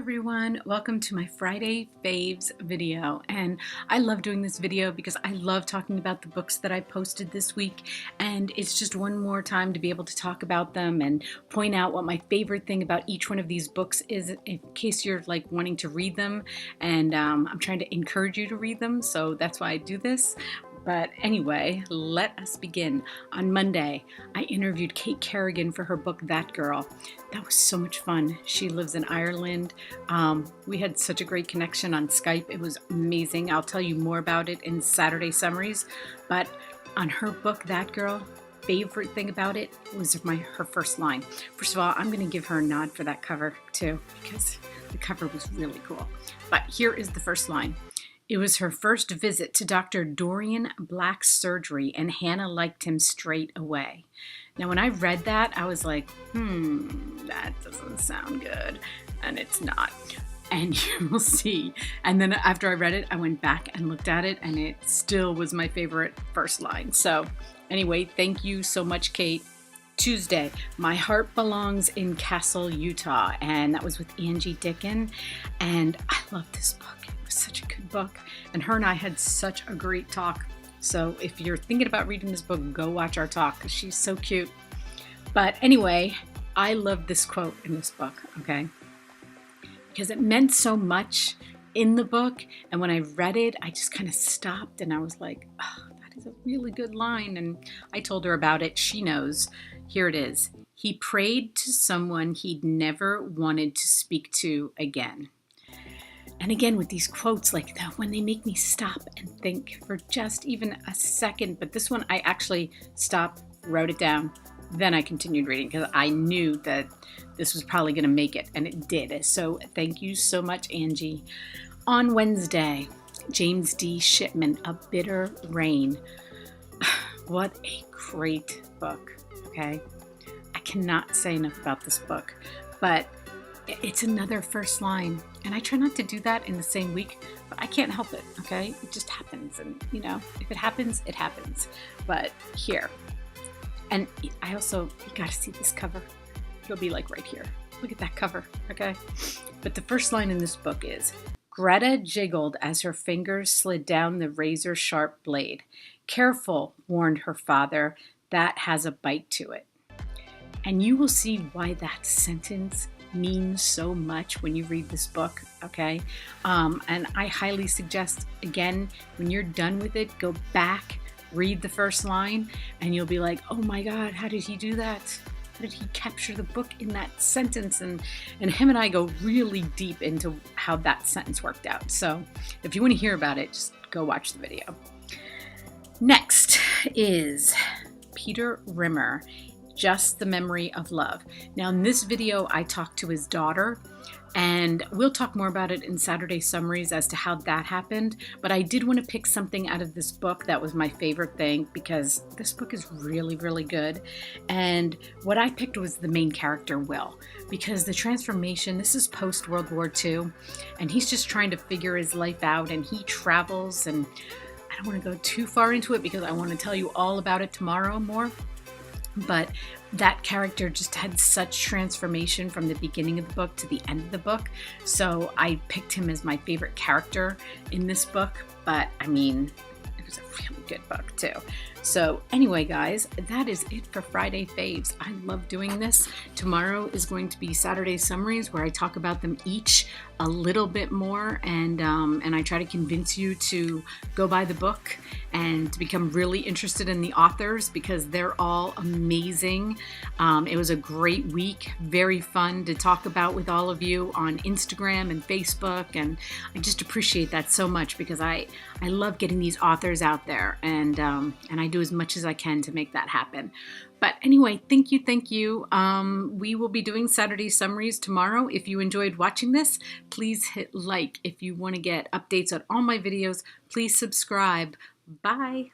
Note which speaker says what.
Speaker 1: everyone, welcome to my Friday Faves video. And I love doing this video because I love talking about the books that I posted this week, and it's just one more time to be able to talk about them and point out what my favorite thing about each one of these books is, in case you're like wanting to read them. And I'm trying to encourage you to read them, so that's why I do this. But anyway, let us begin. On Monday, I interviewed Kate Kerrigan for her book, That Girl. That was so much fun. She lives in Ireland. We had such a great connection on Skype. It was amazing. I'll tell you more about it in Saturday Summaries. But on her book, That Girl, favorite thing about it was her first line. First of all, I'm going to give her a nod for that cover too, because the cover was really cool. But here is the first line. It was her first visit to Dr. Dorian Black's surgery, and Hannah liked him straight away. Now, when I read that, I was like, that doesn't sound good. And it's not. And you will see. And then after I read it, I went back and looked at it, and it still was my favorite first line. So anyway, thank you so much, Kate. Tuesday, My Heart Belongs in Castle, Utah, and that was with Angie Dickin. And I love this book. It was such a good book, and her and I had such a great talk. So if you're thinking about reading this book, go watch our talk because she's so cute. But anyway, I love this quote in this book, okay? Because it meant so much in the book, and when I read it, I just kind of stopped and I was like, oh, that is a really good line. And I told her about it. She knows. Here it is. He prayed to someone he'd never wanted to speak to again. And again, with these quotes like that, when they make me stop and think for just even a second, but this one I actually stopped, wrote it down, then I continued reading because I knew that this was probably going to make it, and it did. So thank you so much, Angie. On Wednesday, James D. Shipman, A Bitter Rain. What a great book, okay? I cannot say enough about this book, but it's another first line, and I try not to do that in the same week, but I can't help it, okay? It just happens, and you know, if it happens, it happens. But here, and I also, you gotta see this cover. It'll be like right here. Look at that cover, okay? But the first line in this book is, Greta jiggled as her fingers slid down the razor-sharp blade. Careful, warned her father, that has a bite to it. And you will see why that sentence means so much when you read this book, okay? And I highly suggest, again, when you're done with it, go back, read the first line, and you'll be like, oh my God, how did he do that? How did he capture the book in that sentence? And him and I go really deep into how that sentence worked out. So if you want to hear about it, just go watch the video. Next is Peter Rimmer, Just the Memory of Love. Now in this video, I talked to his daughter, and we'll talk more about it in Saturday Summaries as to how that happened. But I did want to pick something out of this book that was my favorite thing, because this book is really, really good. And what I picked was the main character, Will, because the transformation, this is post World War II, and he's just trying to figure his life out, and he travels, and I don't want to go too far into it because I want to tell you all about it tomorrow more. But that character just had such transformation from the beginning of the book to the end of the book. So I picked him as my favorite character in this book. But I mean, it was a really good book too. So anyway, guys, that is it for Friday Faves. I love doing this. Tomorrow is going to be Saturday Summaries, where I talk about them each a little bit more, and I try to convince you to go buy the book and to become really interested in the authors, because they're all amazing. It was a great week, very fun to talk about with all of you on Instagram and Facebook, and I just appreciate that so much, because I love getting these authors out there, and I do as much as I can to make that happen. But anyway, thank you. We will be doing Saturday Summaries tomorrow. If you enjoyed watching this, please hit like. If you want to get updates on all my videos, please subscribe. Bye.